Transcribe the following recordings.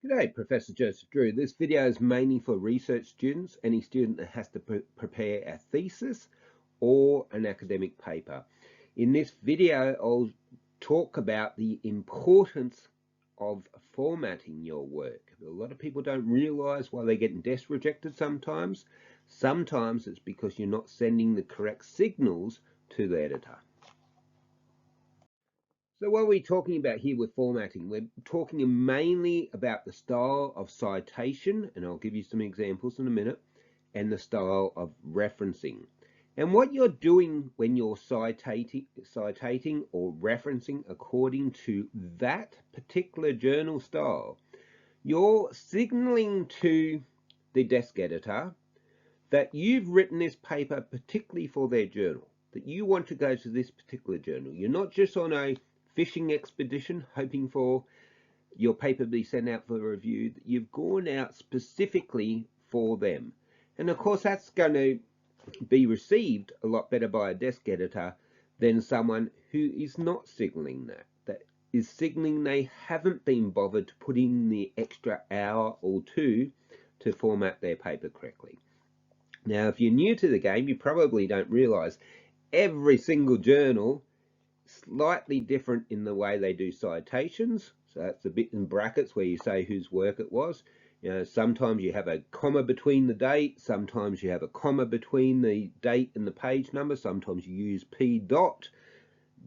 G'day, Professor Joseph Drew. This video is mainly for research students, any student that has to prepare a thesis or an academic paper. In this video, I'll talk about the importance of formatting your work. A lot of people don't realize why they're getting desk rejected sometimes. Sometimes it's because you're not sending the correct signals to the editor. So what are we talking about here with formatting? We're talking mainly about the style of citation, and I'll give you some examples in a minute, and the style of referencing. And what you're doing when you're citating or referencing according to that particular journal style, you're signaling to the desk editor that you've written this paper particularly for their journal, that you want to go to this particular journal. You're not just on a fishing expedition hoping for your paper to be sent out for review. You've gone out specifically for them. And of course, that's going to be received a lot better by a desk editor than someone who is not signaling that is signaling they haven't been bothered to put in the extra hour or two to format their paper correctly. Now, if you're new to the game, you probably don't realize every single journal slightly different in the way they do citations. So that's a bit in brackets where you say whose work it was. You know, sometimes you have a comma between the date, sometimes you have a comma between the date and the page number, sometimes you use P dot,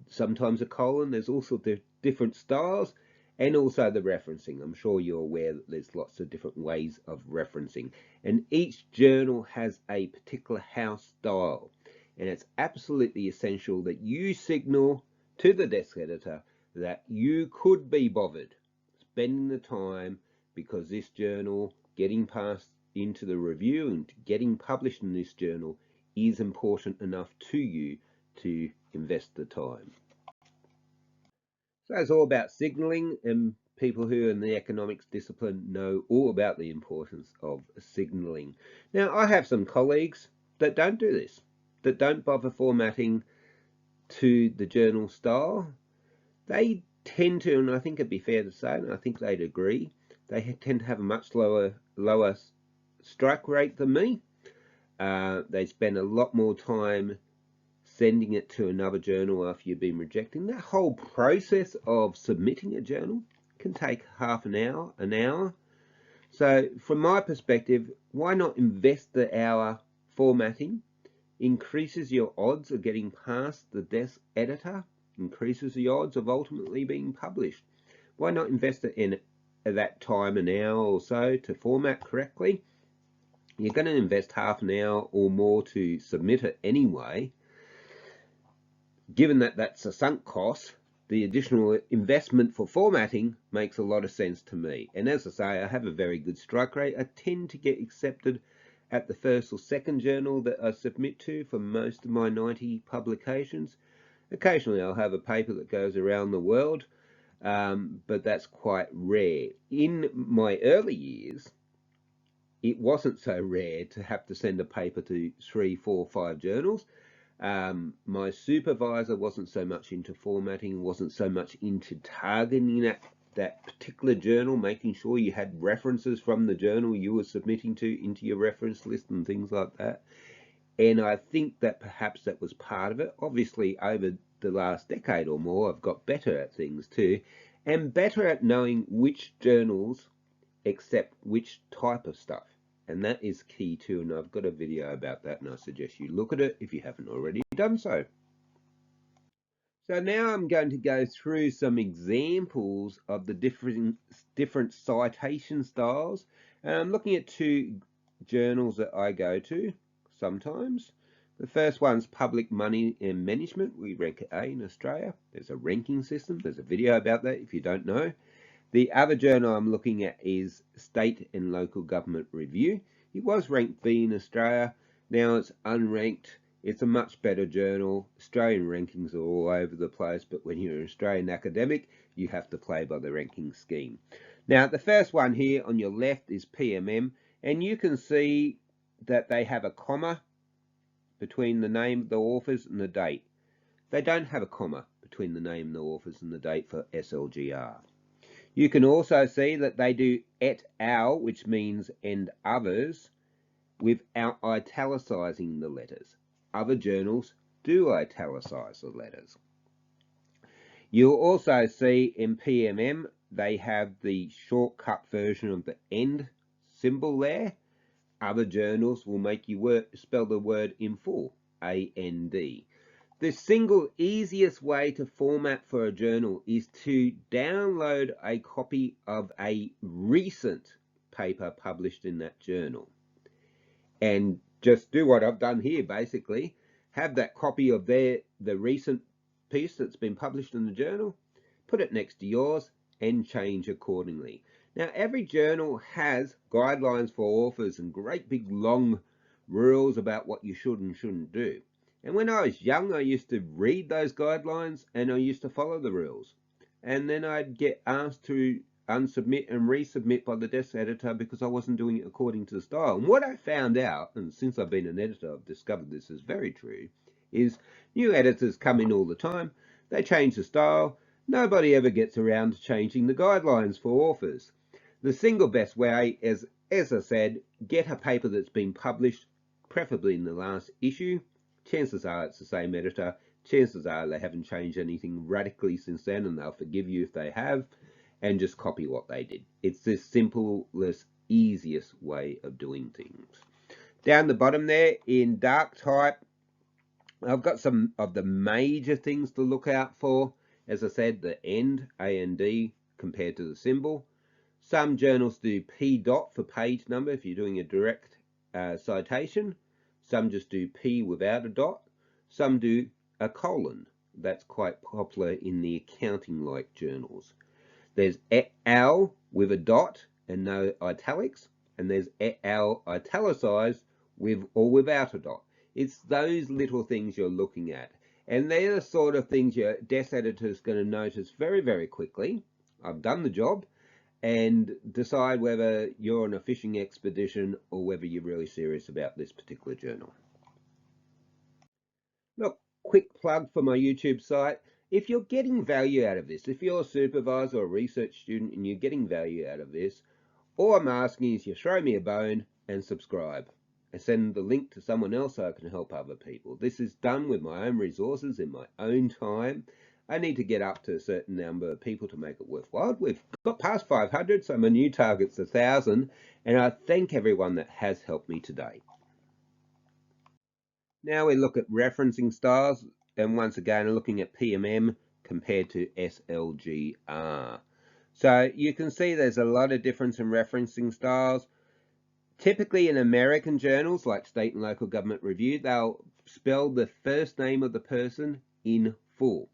sometimes a colon. There's all sorts of different styles, and also the referencing. I'm sure you're aware that there's lots of different ways of referencing, and each journal has a particular house style, and it's absolutely essential that you signal to the desk editor that you could be bothered spending the time, because this journal getting passed into the review and getting published in this journal is important enough to you to invest the time. So it's all about signaling, and people who are in the economics discipline know all about the importance of signaling. Now, I have some colleagues that don't do this, that don't bother formatting to the journal style. They tend to, and I think it'd be fair to say, and I think they'd agree, they tend to have a much lower strike rate than me. They spend a lot more time sending it to another journal after you've been rejecting. That whole process of submitting a journal can take half an hour. So from my perspective, why not invest the hour formatting? Increases your odds of getting past the desk editor, increases the odds of ultimately being published. Why not invest it in that time, an hour or so, to format correctly? You're going to invest half an hour or more to submit it anyway. Given that that's a sunk cost, the additional investment for formatting makes a lot of sense to me. And as I say, I have a very good strike rate. I tend to get accepted at the first or second journal that I submit to for most of my 90 publications. Occasionally I'll have a paper that goes around the world, but that's quite rare. In my early years, it wasn't so rare to have to send a paper to 3, 4, 5 journals. My supervisor wasn't so much into formatting, wasn't so much into targeting that particular journal, making sure you had references from the journal you were submitting to into your reference list and things like that. And I think that perhaps that was part of it. Obviously, over the last decade or more, I've got better at things too, and better at knowing which journals accept which type of stuff. And that is key too, and I've got a video about that, and I suggest you look at it if you haven't already done so. So now I'm going to go through some examples of the different citation styles, and I'm looking at two journals that I go to sometimes. The first one's Public Money and Management. We rank A in Australia. There's a ranking system. There's a video about that if you don't know. The other journal I'm looking at is State and Local Government Review. It was ranked B in Australia. Now it's unranked. It's a much better journal. Australian rankings are all over the place, but when you're an Australian academic, you have to play by the ranking scheme. Now, the first one here on your left is PMM, and you can see that they have a comma between the name of the authors and the date. They don't have a comma between the name of the authors and the date for SLGR. You can also see that they do et al, which means and others, without italicizing the letters. Other journals do italicize the letters. You'll also see in PMM they have the shortcut version of the end symbol there. Other journals will make you spell the word in full, A-N-D. The single easiest way to format for a journal is to download a copy of a recent paper published in that journal. And just do what I've done here, basically. Have that copy of the recent piece that's been published in the journal, put it next to yours, and change accordingly. Now, every journal has guidelines for authors and great big long rules about what you should and shouldn't do. And when I was young, I used to read those guidelines and I used to follow the rules. And then I'd get asked to unsubmit and resubmit by the desk editor because I wasn't doing it according to the style. And what I found out, and since I've been an editor, I've discovered this is very true, is new editors come in all the time, they change the style, nobody ever gets around to changing the guidelines for authors. The single best way is, as I said, get a paper that's been published, preferably in the last issue. Chances are it's the same editor. Chances are they haven't changed anything radically since then, and they'll forgive you if they have, and just copy what they did. It's the simplest, easiest way of doing things. Down the bottom there in dark type, I've got some of the major things to look out for. As I said, the end, A-N-D, compared to the symbol. Some journals do P dot for page number if you're doing a direct citation. Some just do P without a dot. Some do a colon. That's quite popular in the accounting-like journals. There's et al with a dot and no italics, and there's et al italicized with or without a dot. It's those little things you're looking at. And they're the sort of things your desk editor is going to notice very, very quickly. I've done the job, and decide whether you're on a fishing expedition or whether you're really serious about this particular journal. Look, quick plug for my YouTube site. If you're getting value out of this, if you're a supervisor or a research student and you're getting value out of this, all I'm asking is you throw me a bone and subscribe and send the link to someone else so I can help other people. This is done with my own resources in my own time. I need to get up to a certain number of people to make it worthwhile. We've got past 500, so my new target's 1,000, and I thank everyone that has helped me today. Now we look at referencing styles, and once again looking at PMM compared to SLGR. So you can see there's a lot of difference in referencing styles. Typically in American journals like State and Local Government Review, they'll spell the first name of the person in full.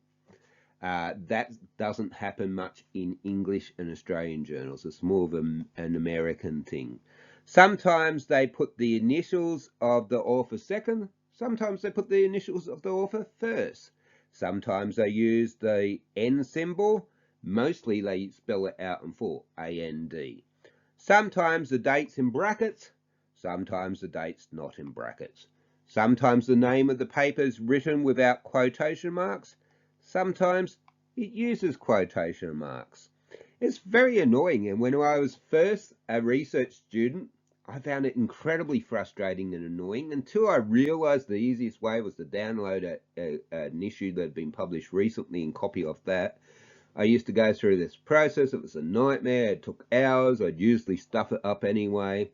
That doesn't happen much in English and Australian journals. It's more of an American thing. Sometimes they put the initials of the author second. Sometimes they put the initials of the author first. Sometimes they use the N symbol. Mostly they spell it out in full, A-N-D. Sometimes the date's in brackets. Sometimes the date's not in brackets. Sometimes the name of the paper is written without quotation marks. Sometimes it uses quotation marks. It's very annoying, and when I was first a research student, I found it incredibly frustrating and annoying until I realized the easiest way was to download an issue that had been published recently and copy off that. I used to go through this process. It was a nightmare. It took hours. I'd usually stuff it up anyway.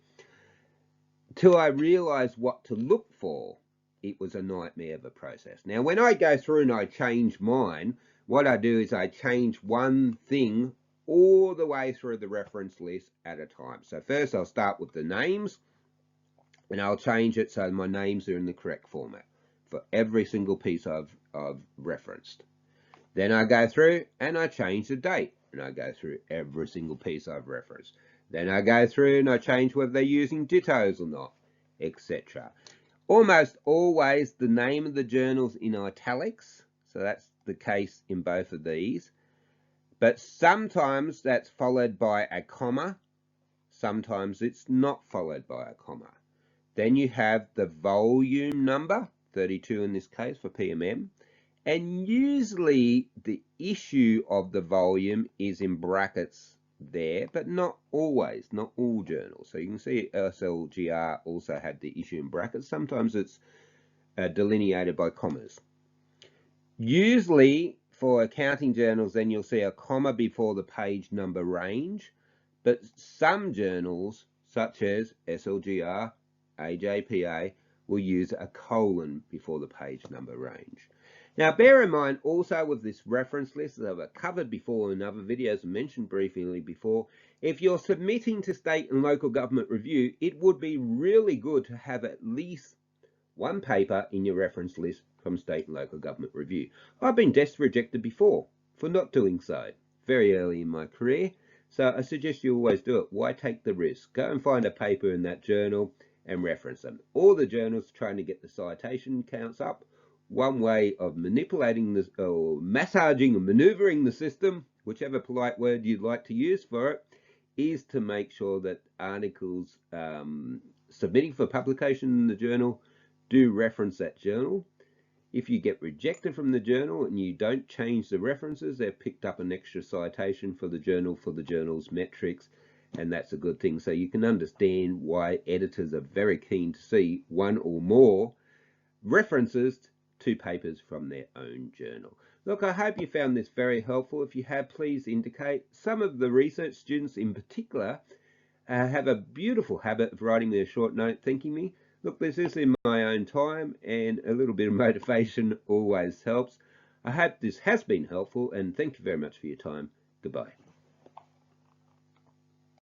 Till I realized what to look for, it was a nightmare of a process. Now, when I go through and I change mine, what I do is I change one thing all the way through the reference list at a time. So first I'll start with the names, and I'll change it so my names are in the correct format for every single piece I've referenced. Then I go through and I change the date, and I go through every single piece I've referenced. Then I go through and I change whether they're using dittos or not, etc. Almost always the name of the journal's in italics, so that's the case in both of these. But sometimes that's followed by a comma, sometimes it's not followed by a comma. Then you have the volume number, 32 in this case for PMM, and usually the issue of the volume is in brackets there, but not always, not all journals. So you can see SLGR also had the issue in brackets. Sometimes it's delineated by commas. Usually for accounting journals, then you'll see a comma before the page number range, but some journals, such as SLGR, AJPA, will use a colon before the page number range. Now, bear in mind also with this reference list that I've covered before in other videos and mentioned briefly before, if you're submitting to state and local government review, it would be really good to have at least one paper in your reference list from state and local government review. I've been desk rejected before for not doing so very early in my career, so I suggest you always do it. Why take the risk? Go and find a paper in that journal and reference them. All the journals trying to get the citation counts up. One way of manipulating this, or massaging or maneuvering the system, whichever polite word you'd like to use for it, is to make sure that articles submitting for publication in the journal do reference that journal. If you get rejected from the journal and you don't change the references, they've picked up an extra citation for the journal's metrics, and that's a good thing. So you can understand why editors are very keen to see one or more references to papers from their own journal. Look, I hope you found this very helpful. If you have, please indicate. Some of the research students in particular have a beautiful habit of writing me a short note thanking me. Look, this is in my own time, and a little bit of motivation always helps. I hope this has been helpful, and thank you very much for your time. Goodbye.